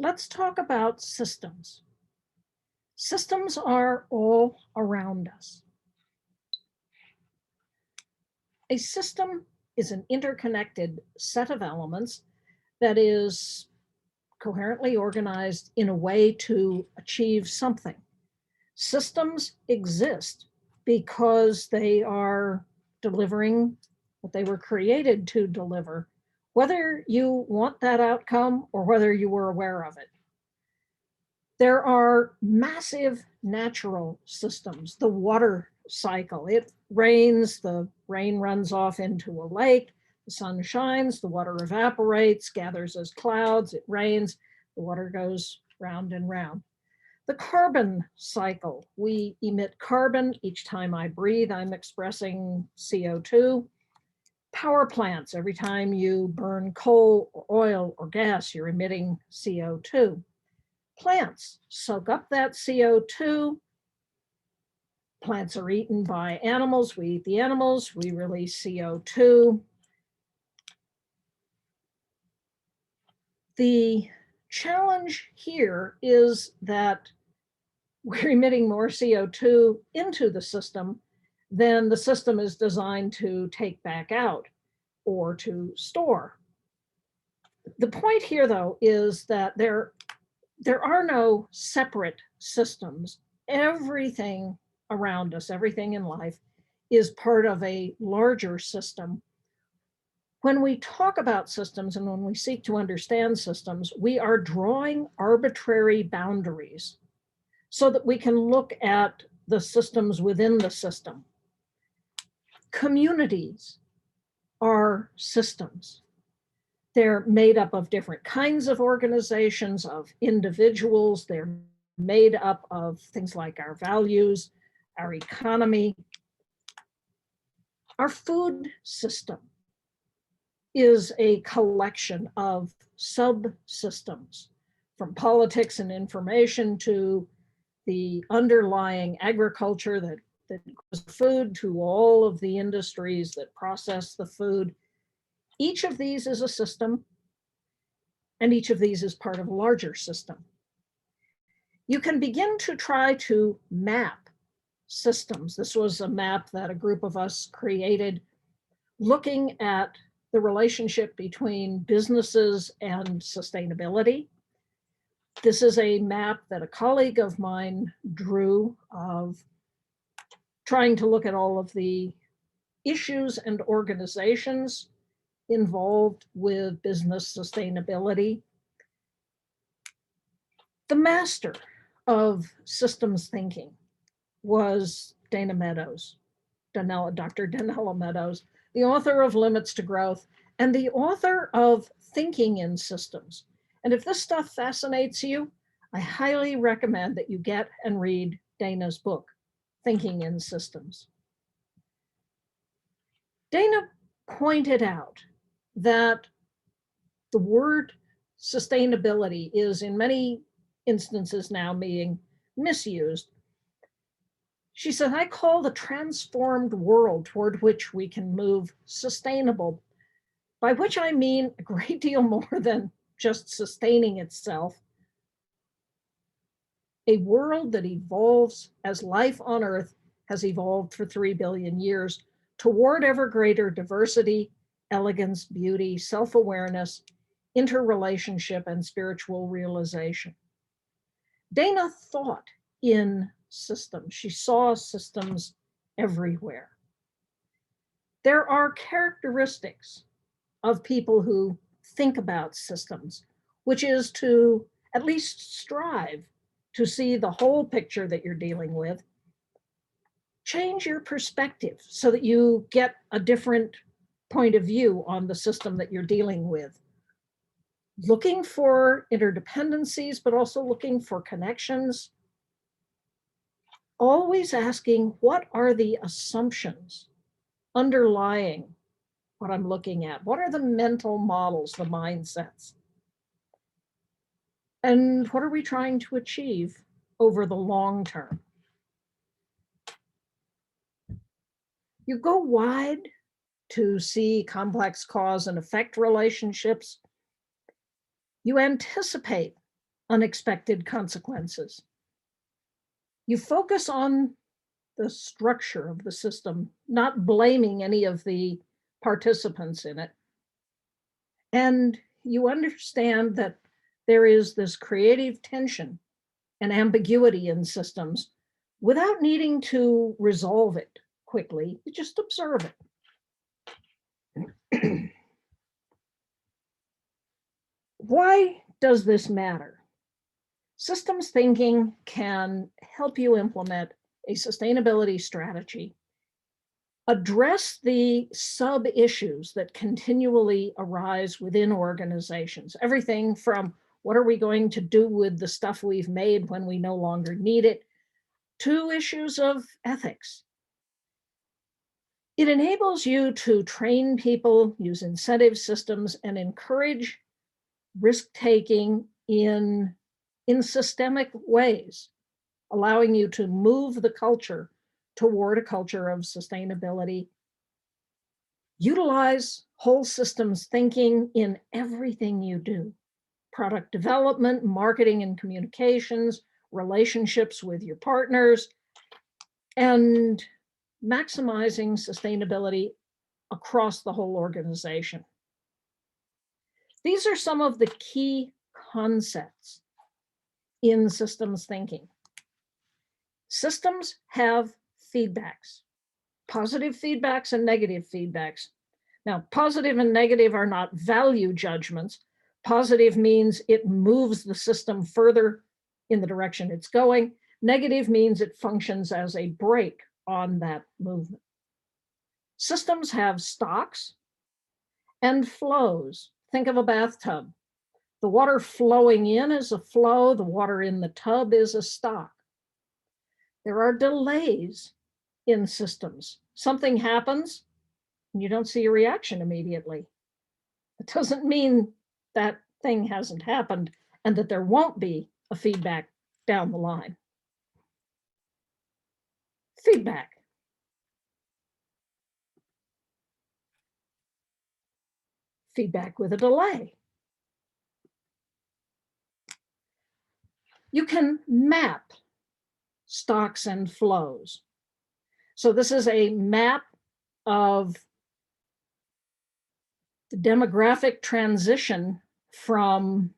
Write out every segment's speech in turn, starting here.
let's talk about systems. Systems are all around us. A system is an interconnected set of elements that is coherently organized in a way to achieve something. Systems exist because they are delivering what they were created to deliver, whether you want that outcome or whether you were aware of it. There are massive natural systems, the water cycle. It rains, the rain runs off into a lake, the sun shines, the water evaporates, gathers as clouds, it rains, the water goes round and round. The carbon cycle, we emit carbon. Each time I breathe, I'm expressing CO2. Power plants, every time you burn coal or oil or gas, you're emitting CO2. Plants soak up that CO2. Plants are eaten by animals. We eat the animals. We release CO2. The challenge here is that we're emitting more CO2 into the system than the system is designed to take back out or to store. The point here, though, is that there are no separate systems. Everything around us, everything in life, is part of a larger system. When we talk about systems and when we seek to understand systems, we are drawing arbitrary boundaries so that we can look at the systems within the system. Communities are systems. They're made up of different kinds of organizations, of individuals. They're made up of things like our values, our economy. Our food system is a collection of subsystems, from politics and information to the underlying agriculture that grows food, to all of the industries that process the food. Each of these is a system, and each of these is part of a larger system. You can begin to try to map systems. This was a map that a group of us created, looking at the relationship between businesses and sustainability. This is a map that a colleague of mine drew of trying to look at all of the issues and organizations involved with business sustainability. The master of systems thinking was Dana Meadows, Dr. Donella Meadows, the author of Limits to Growth and the author of Thinking in Systems. And if this stuff fascinates you, I highly recommend that you get and read Dana's book, Thinking in Systems. Dana pointed out that the word sustainability is in many instances now being misused. She said, I call the transformed world toward which we can move sustainable, by which I mean a great deal more than just sustaining itself. A world that evolves as life on Earth has evolved for 3 billion years toward ever greater diversity, elegance, beauty, self-awareness, interrelationship, and spiritual realization. Dana thought in systems. She saw systems everywhere. There are characteristics of people who think about systems, which is to at least strive to see the whole picture that you're dealing with. Change your perspective so that you get a different point of view on the system that you're dealing with. Looking for interdependencies, but also looking for connections. Always asking, what are the assumptions underlying what I'm looking at? What are the mental models, the mindsets? And what are we trying to achieve over the long term? You go wide to see complex cause and effect relationships. You anticipate unexpected consequences. You focus on the structure of the system, not blaming any of the participants in it. And you understand that there is this creative tension and ambiguity in systems without needing to resolve it quickly. You just observe it. Why does this matter? Systems thinking can help you implement a sustainability strategy, address the sub-issues that continually arise within organizations. Everything from what are we going to do with the stuff we've made when we no longer need it, to issues of ethics. It enables you to train people, use incentive systems, and encourage risk-taking in systemic ways, allowing you to move the culture toward a culture of sustainability. Utilize whole systems thinking in everything you do. Product development, marketing and communications, relationships with your partners, and maximizing sustainability across the whole organization. These are some of the key concepts in systems thinking. Systems have feedbacks, positive feedbacks and negative feedbacks. Now, positive and negative are not value judgments. Positive means it moves the system further in the direction it's going. Negative means it functions as a brake on that movement. Systems have stocks and flows. Think of a bathtub. The water flowing in is a flow, the water in the tub is a stock. There are delays in systems. Something happens and you don't see a reaction immediately. It doesn't mean that thing hasn't happened and that there won't be a feedback down the line. Feedback. Feedback with a delay. You can map stocks and flows. So this is a map of the demographic transition from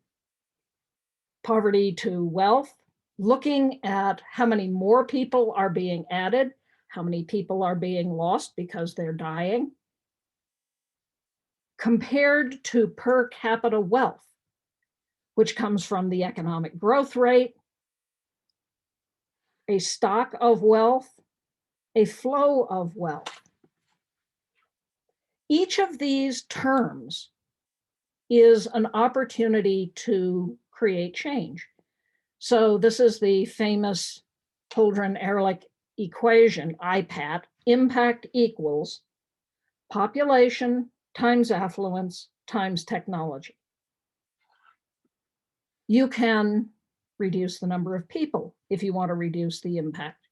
poverty to wealth, looking at how many more people are being added, how many people are being lost because they're dying, compared to per capita wealth, which comes from the economic growth rate, a stock of wealth, a flow of wealth. Each of these terms is an opportunity to create change. So this is the famous Holdren-Ehrlich equation, IPAT, impact equals population times affluence times technology. You can reduce the number of people if you want to reduce the impact.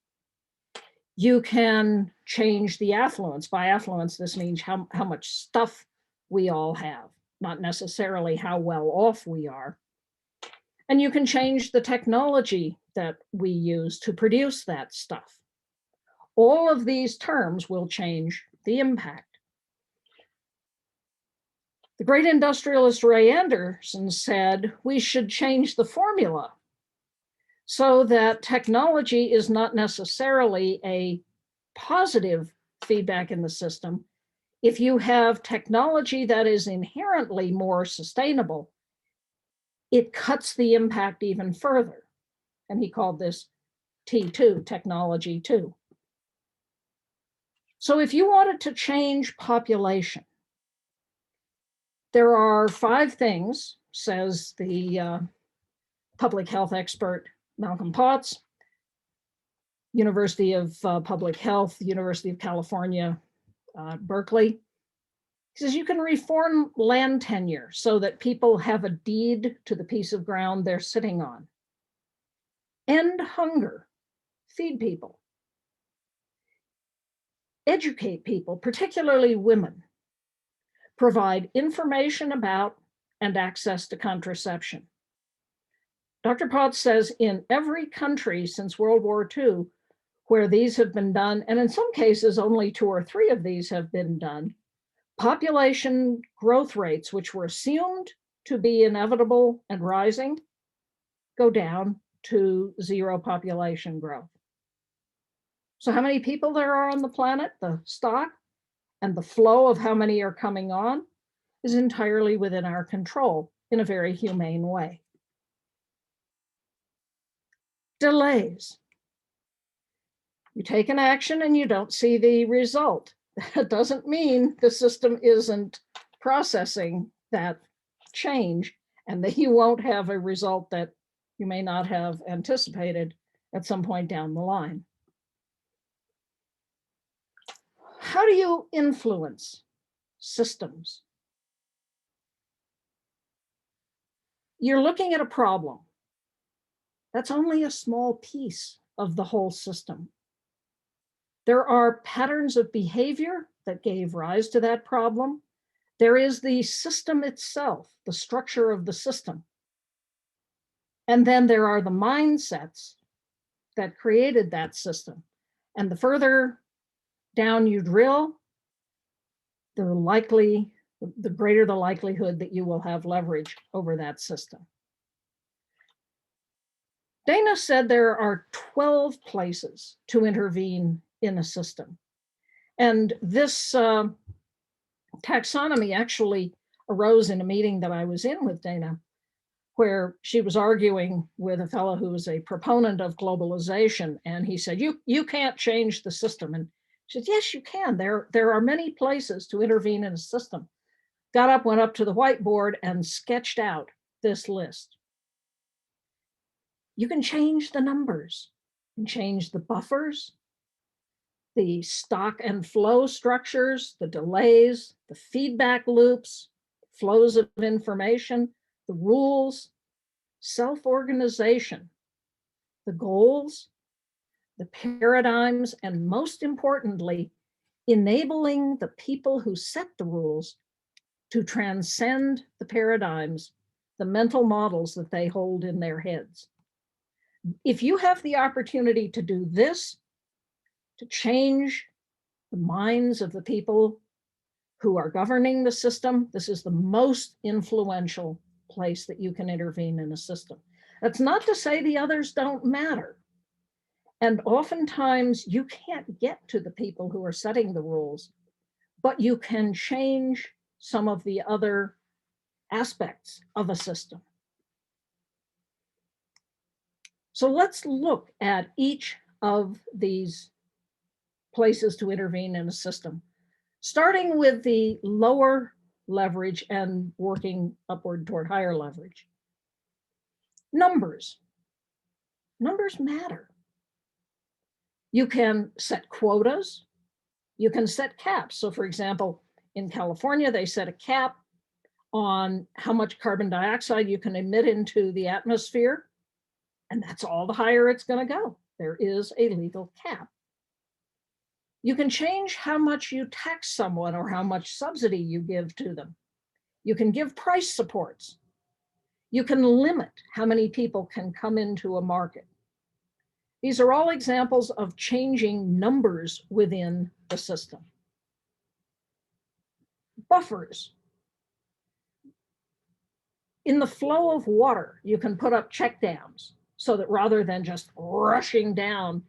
You can change the affluence. By affluence, this means how much stuff we all have, not necessarily how well off we are. And you can change the technology that we use to produce that stuff. All of these terms will change the impact. The great industrialist Ray Anderson said we should change the formula so that technology is not necessarily a positive feedback in the system. If you have technology that is inherently more sustainable, it cuts the impact even further. And he called this T2, technology 2. So if you wanted to change population, there are 5 things, says the public health expert Malcolm Potts, University of Public Health, University of California, Berkeley. He says you can reform land tenure so that people have a deed to the piece of ground they're sitting on. End hunger, feed people. Educate people, particularly women. Provide information about and access to contraception. Dr. Potts says in every country since World War II where these have been done, and in some cases only 2 or 3 of these have been done, population growth rates, which were assumed to be inevitable and rising, go down to 0 population growth. So how many people there are on the planet, the stock, and the flow of how many are coming on is entirely within our control in a very humane way. Delays. You take an action and you don't see the result. That doesn't mean the system isn't processing that change and that you won't have a result that you may not have anticipated at some point down the line. How do you influence systems? You're looking at a problem. That's only a small piece of the whole system. There are patterns of behavior that gave rise to that problem. There is the system itself, the structure of the system. And then there are the mindsets that created that system. And the further down you drill, the greater the likelihood that you will have leverage over that system. Dana said there are 12 places to intervene in a system. And this taxonomy actually arose in a meeting that I was in with Dana, where she was arguing with a fellow who was a proponent of globalization. And he said, you can't change the system. And she said, yes, you can. There are many places to intervene in a system. Got up, went up to the whiteboard and sketched out this list. You can change the numbers, you can change the buffers, the stock and flow structures, the delays, the feedback loops, flows of information, the rules, self-organization, the goals, the paradigms, and most importantly, enabling the people who set the rules to transcend the paradigms, the mental models that they hold in their heads. If you have the opportunity to do this, to change the minds of the people who are governing the system, this is the most influential place that you can intervene in a system. That's not to say the others don't matter. And oftentimes you can't get to the people who are setting the rules, but you can change some of the other aspects of a system. So let's look at each of these places to intervene in a system, starting with the lower leverage and working upward toward higher leverage. Numbers. Numbers matter. You can set quotas. You can set caps. So for example, in California, they set a cap on how much carbon dioxide you can emit into the atmosphere. And that's all the higher it's going to go. There is a legal cap. You can change how much you tax someone or how much subsidy you give to them. You can give price supports. You can limit how many people can come into a market. These are all examples of changing numbers within the system. Buffers. In the flow of water, you can put up check dams so that rather than just rushing down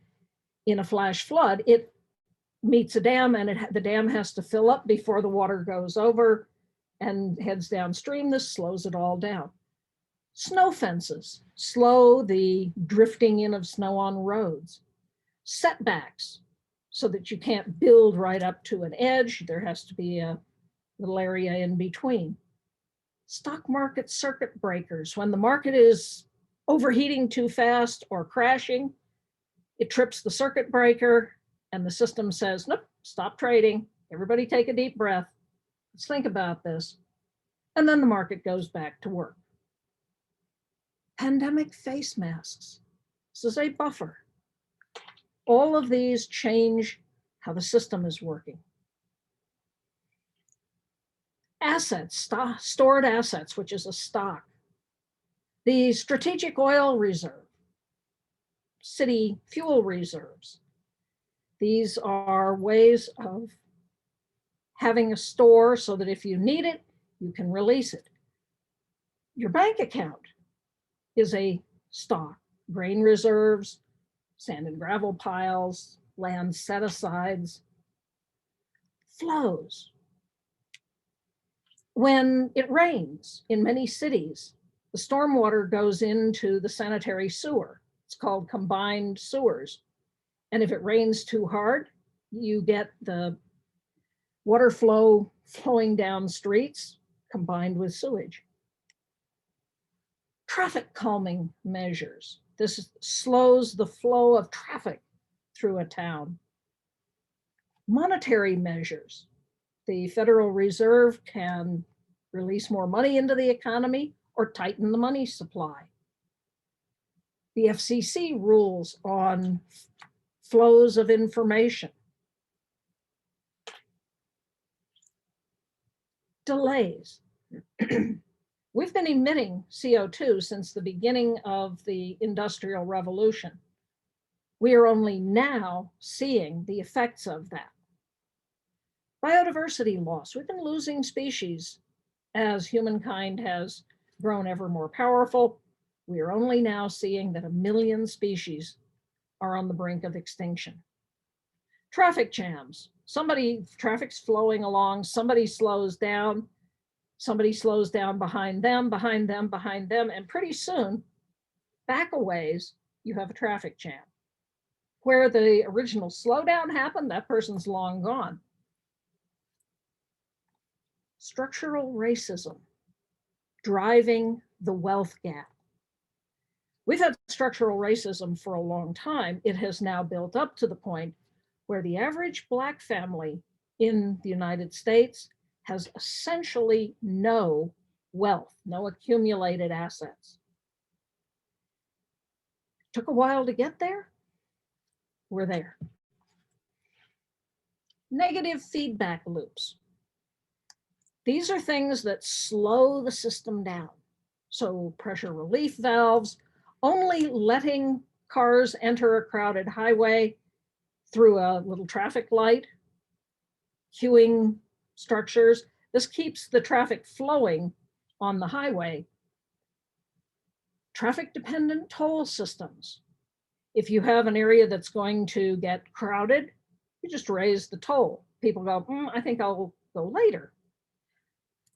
in a flash flood, it meets a dam and the dam has to fill up before the water goes over and heads downstream. This slows it all down. Snow fences slow the drifting in of snow on roads. Setbacks, so that you can't build right up to an edge. There has to be a little area in between. Stock market circuit breakers. When the market is overheating too fast or crashing, it trips the circuit breaker and the system says, nope, stop trading. Everybody take a deep breath. Let's think about this. And then the market goes back to work. Pandemic face masks. This is a buffer. All of these change how the system is working. Assets, stored assets, which is a stock. The strategic oil reserve, city fuel reserves. These are ways of having a store so that if you need it, you can release it. Your bank account is a stock, grain reserves, sand and gravel piles, land set-asides, flows. When it rains in many cities, the stormwater goes into the sanitary sewer. It's called combined sewers. And if it rains too hard, you get the water flow flowing down streets combined with sewage. Traffic calming measures. This slows the flow of traffic through a town. Monetary measures. The Federal Reserve can release more money into the economy or tighten the money supply. The FCC rules on flows of information. Delays. We've been emitting CO2 since the beginning of the Industrial Revolution. We are only now seeing the effects of that. Biodiversity loss. We've been losing species as humankind has grown ever more powerful. We are only now seeing that 1 million species are on the brink of extinction. Traffic jams. Traffic's flowing along, somebody slows down behind them, and pretty soon, back a ways, you have a traffic jam. Where the original slowdown happened, that person's long gone. Structural racism, driving the wealth gap. We've had structural racism for a long time. It has now built up to the point where the average Black family in the United States has essentially no wealth, no accumulated assets. Took a while to get there. We're there. Negative feedback loops. These are things that slow the system down. So pressure relief valves, only letting cars enter a crowded highway through a little traffic light, queuing structures. This keeps the traffic flowing on the highway. Traffic-dependent toll systems. If you have an area that's going to get crowded, you just raise the toll. People go, I think I'll go later.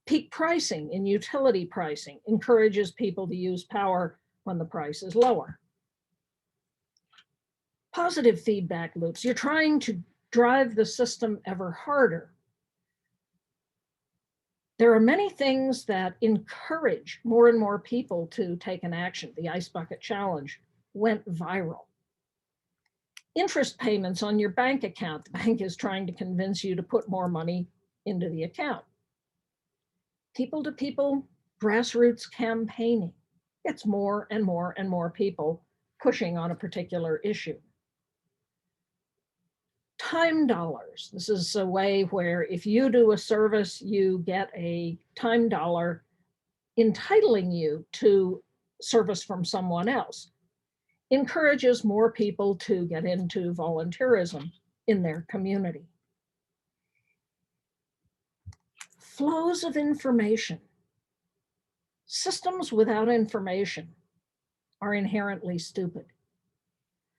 Peak pricing in utility pricing encourages people to use power when the price is lower. Positive feedback loops. You're trying to drive the system ever harder. There are many things that encourage more and more people to take an action. The Ice Bucket Challenge went viral. Interest payments on your bank account. The bank is trying to convince you to put more money into the account. People-to-people grassroots campaigning gets more and more and more people pushing on a particular issue. Time dollars. This is a way where if you do a service, you get a time dollar entitling you to service from someone else. Encourages more people to get into volunteerism in their community. Flows of information. Systems without information are inherently stupid.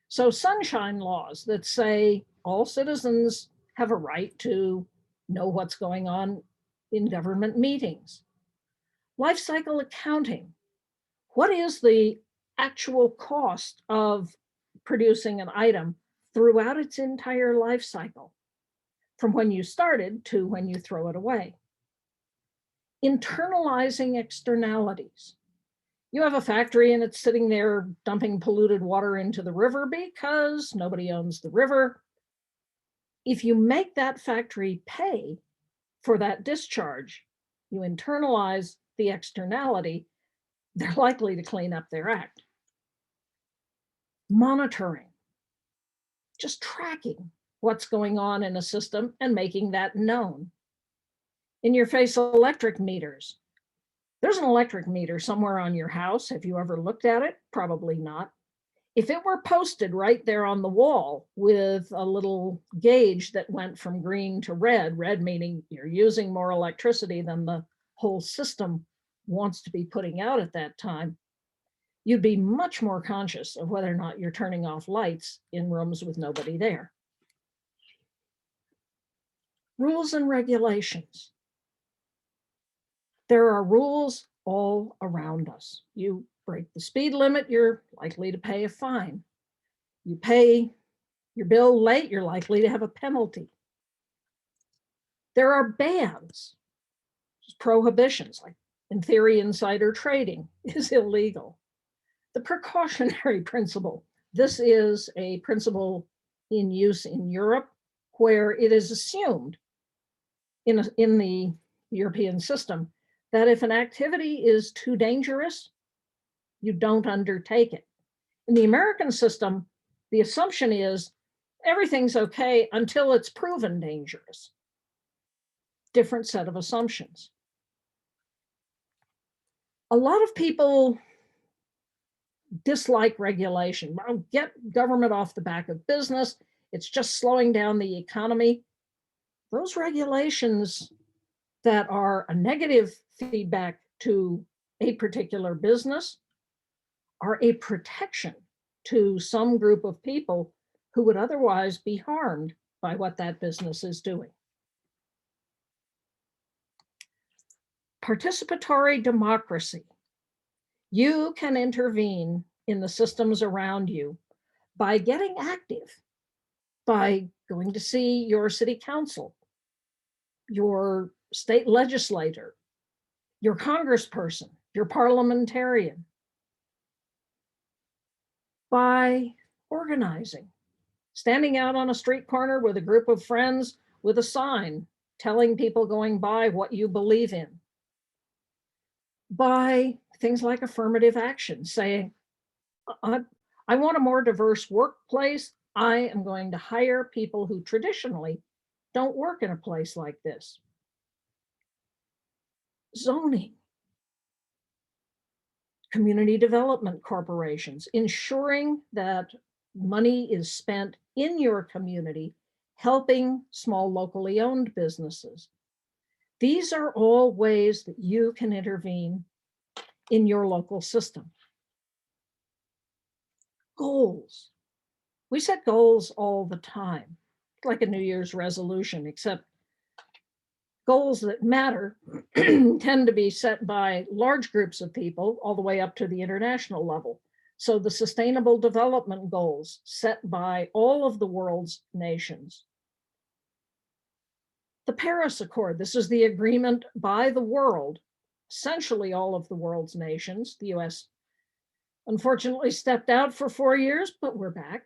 So sunshine laws that say all citizens have a right to know what's going on in government meetings. Life cycle accounting. What is the actual cost of producing an item throughout its entire life cycle, from when you started to when you throw it away? Internalizing externalities. You have a factory and it's sitting there dumping polluted water into the river because nobody owns the river. If you make that factory pay for that discharge, you internalize the externality, they're likely to clean up their act. Monitoring, just tracking what's going on in a system and making that known. In your face electric meters, There's an electric meter somewhere on your house. Have you ever looked at it? Probably not. If it were posted right there on the wall with a little gauge that went from green to red meaning you're using more electricity than the whole system wants to be putting out at that time, you'd be much more conscious of whether or not you're turning off lights in rooms with nobody there. Rules and regulations. There are rules all around us. You break the speed limit, you're likely to pay a fine. You pay your bill late, you're likely to have a penalty. There are bans, prohibitions, like in theory, insider trading is illegal. The precautionary principle. This is a principle in use in Europe where it is assumed in the European system that if an activity is too dangerous, you don't undertake it. In the American system, the assumption is everything's okay until it's proven dangerous. Different set of assumptions. A lot of people dislike regulation. Well, get government off the back of business. It's just slowing down the economy. Those regulations that are a negative feedback to a particular business are a protection to some group of people who would otherwise be harmed by what that business is doing. Participatory democracy. You can intervene in the systems around you by getting active, by going to see your city council, your state legislator, your congressperson, your parliamentarian, by organizing, standing out on a street corner with a group of friends with a sign telling people going by what you believe in, by things like affirmative action, saying, I want a more diverse workplace. I am going to hire people who traditionally don't work in a place like this. Zoning. Community development corporations, ensuring that money is spent in your community, helping small locally owned businesses. These are all ways that you can intervene in your local system. Goals. We set goals all the time, like a New Year's resolution, except goals that matter tend to be set by large groups of people all the way up to the international level. So the Sustainable Development Goals set by all of the world's nations. The Paris Accord, this is the agreement by the world, essentially all of the world's nations. The US unfortunately stepped out for 4 years, but we're back.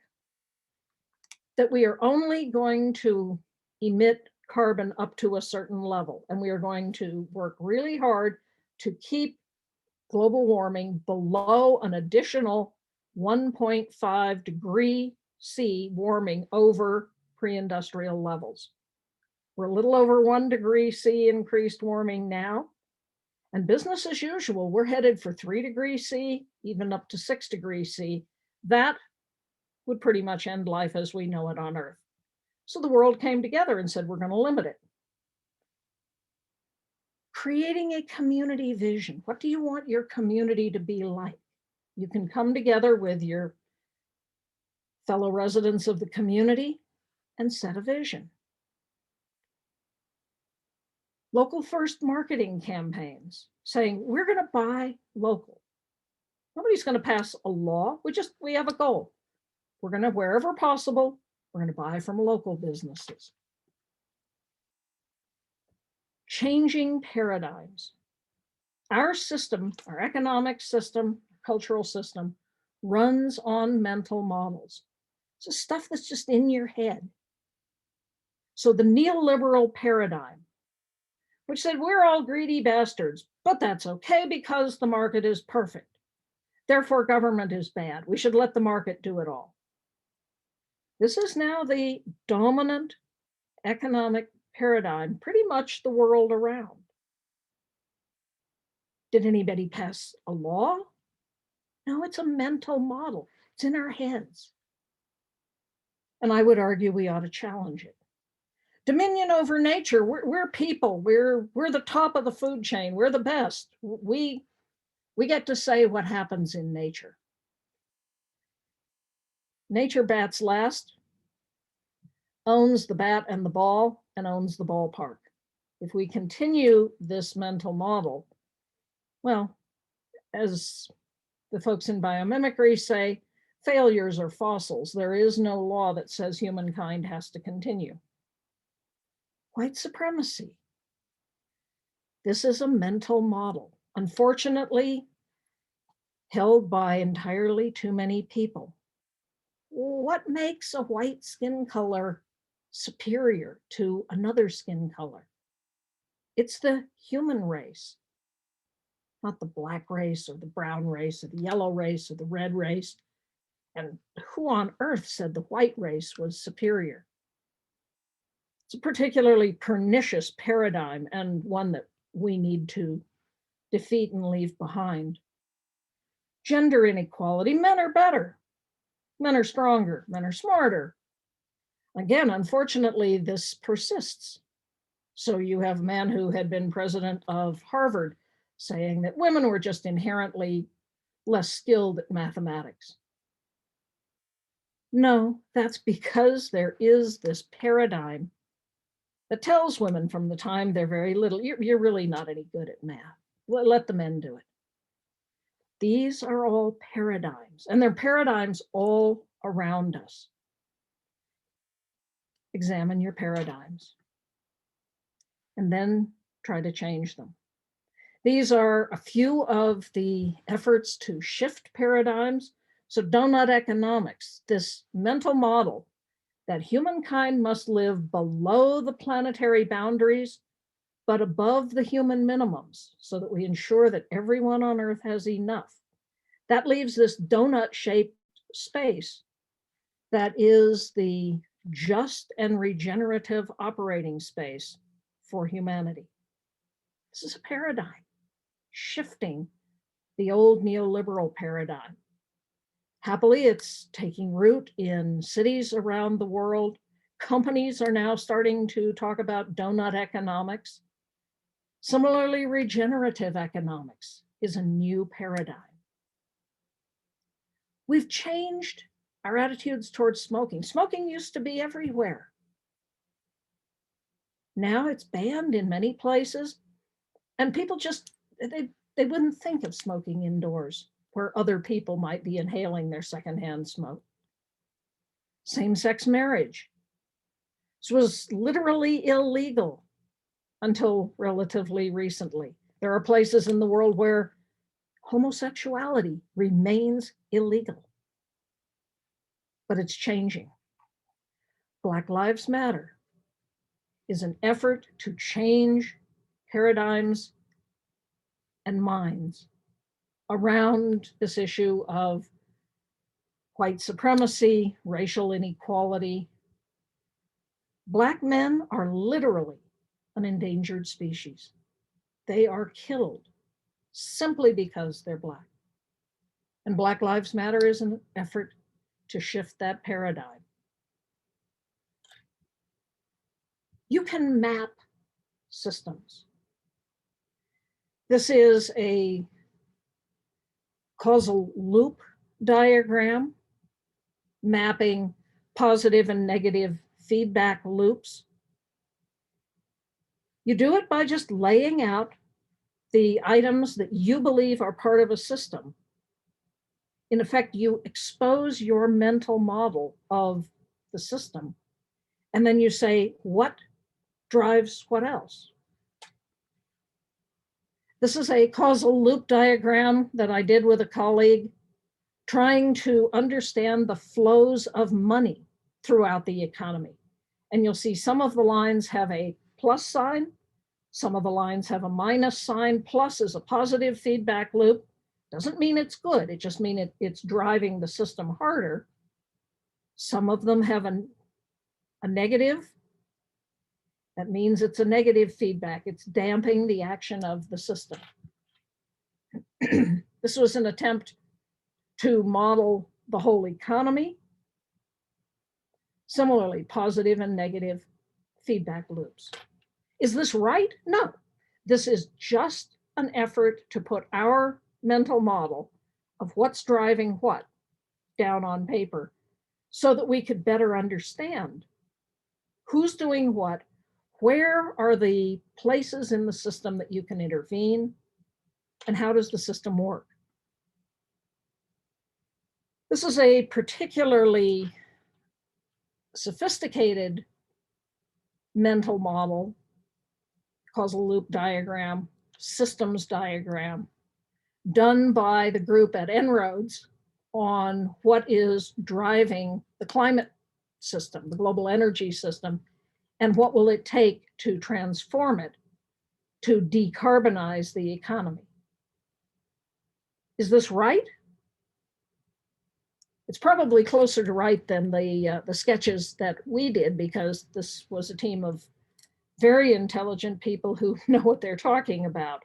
That we are only going to emit carbon up to a certain level, and we are going to work really hard to keep global warming below an additional 1.5 degree C warming over pre-industrial levels. We're a little over 1 degree C increased warming now, and business as usual, we're headed for 3 degrees C, even up to 6 degrees C. That would pretty much end life as we know it on Earth. So the world came together and said, we're going to limit it. Creating a community vision. What do you want your community to be like? You can come together with your fellow residents of the community and set a vision. Local first marketing campaigns saying, we're going to buy local. Nobody's going to pass a law. We have a goal. We're going to, wherever possible, we're going to buy from local businesses. Changing paradigms. Our system, our economic system, cultural system, runs on mental models. It's the stuff that's just in your head. So the neoliberal paradigm, which said we're all greedy bastards, but that's okay because the market is perfect. Therefore, government is bad. We should let the market do it all. This is now the dominant economic paradigm, pretty much the world around. Did anybody pass a law? No, it's a mental model. It's in our heads. And I would argue we ought to challenge it. Dominion over nature. We're people. We're the top of the food chain. We're the best. We get to say what happens in nature. Nature bats last, owns the bat and the ball, and owns the ballpark. If we continue this mental model, well, as the folks in biomimicry say, failures are fossils. There is no law that says humankind has to continue. White supremacy. This is a mental model, unfortunately, held by entirely too many people. What makes a white skin color superior to another skin color? It's the human race, not the black race or the brown race or the yellow race or the red race. And who on earth said the white race was superior? It's a particularly pernicious paradigm and one that we need to defeat and leave behind. Gender inequality. Men are better. Men are stronger. Men are smarter. Again, unfortunately, this persists. So you have a man who had been president of Harvard saying that women were just inherently less skilled at mathematics. No, that's because there is this paradigm that tells women from the time they're very little, you're really not any good at math. Let the men do it. These are all paradigms, and they're paradigms all around us. Examine your paradigms and then try to change them. These are a few of the efforts to shift paradigms. So donut economics, this mental model that humankind must live below the planetary boundaries, but above the human minimums, so that we ensure that everyone on Earth has enough. That leaves this donut-shaped space that is the just and regenerative operating space for humanity. This is a paradigm, shifting the old neoliberal paradigm. Happily, it's taking root in cities around the world. Companies are now starting to talk about donut economics. Similarly, regenerative economics is a new paradigm. We've changed our attitudes towards smoking. Smoking used to be everywhere. Now it's banned in many places, and people just, they wouldn't think of smoking indoors where other people might be inhaling their secondhand smoke. Same-sex marriage. This was literally illegal until relatively recently. There are places in the world where homosexuality remains illegal, but it's changing. Black Lives Matter is an effort to change paradigms and minds around this issue of white supremacy, racial inequality. Black men are literally an endangered species. They are killed simply because they're Black. And Black Lives Matter is an effort to shift that paradigm. You can map systems. This is a causal loop diagram mapping positive and negative feedback loops. You do it by just laying out the items that you believe are part of a system. In effect, you expose your mental model of the system, and then you say, what drives what else? This is a causal loop diagram that I did with a colleague, trying to understand the flows of money throughout the economy. And you'll see some of the lines have a plus sign, some of the lines have a minus sign. Plus is a positive feedback loop. Doesn't mean it's good, it just means it's driving the system harder. Some of them have a negative. That means it's a negative feedback. It's damping the action of the system. This was an attempt to model the whole economy. Similarly, positive and negative feedback loops. Is this right? No. This is just an effort to put our mental model of what's driving what down on paper so that we could better understand who's doing what, where are the places in the system that you can intervene, and how does the system work. This is a particularly sophisticated mental model, causal loop diagram, systems diagram, done by the group at En-ROADS on what is driving the climate system, the global energy system, and what will it take to transform it to decarbonize the economy. Is this right? It's probably closer to right than the sketches that we did, because this was a team of very intelligent people who know what they're talking about.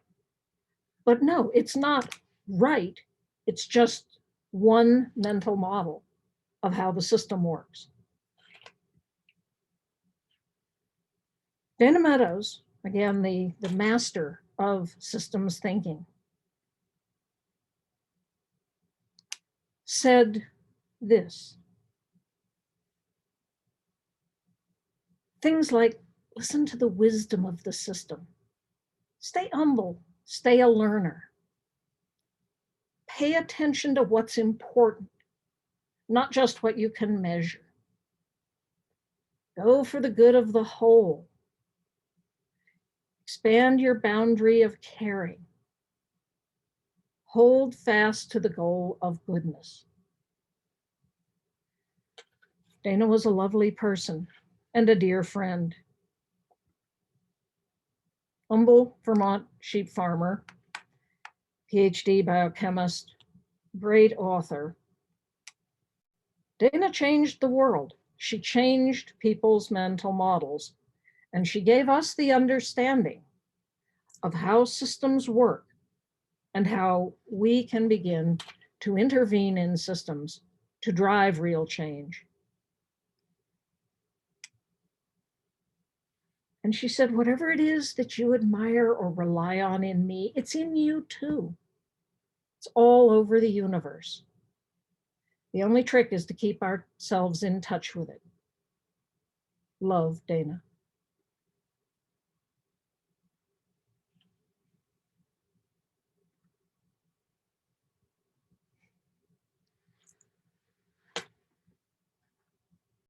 But no, it's not right. It's just one mental model of how the system works. Dana Meadows, again, the master of systems thinking, said this. Things like, listen to the wisdom of the system. Stay humble, stay a learner. Pay attention to what's important, not just what you can measure. Go for the good of the whole. Expand your boundary of caring. Hold fast to the goal of goodness. Dana was a lovely person and a dear friend. Humble Vermont sheep farmer, PhD biochemist, great author. Dana changed the world. She changed people's mental models, and she gave us the understanding of how systems work and how we can begin to intervene in systems to drive real change. And she said, whatever it is that you admire or rely on in me, it's in you too. It's all over the universe. The only trick is to keep ourselves in touch with it. Love, Dana.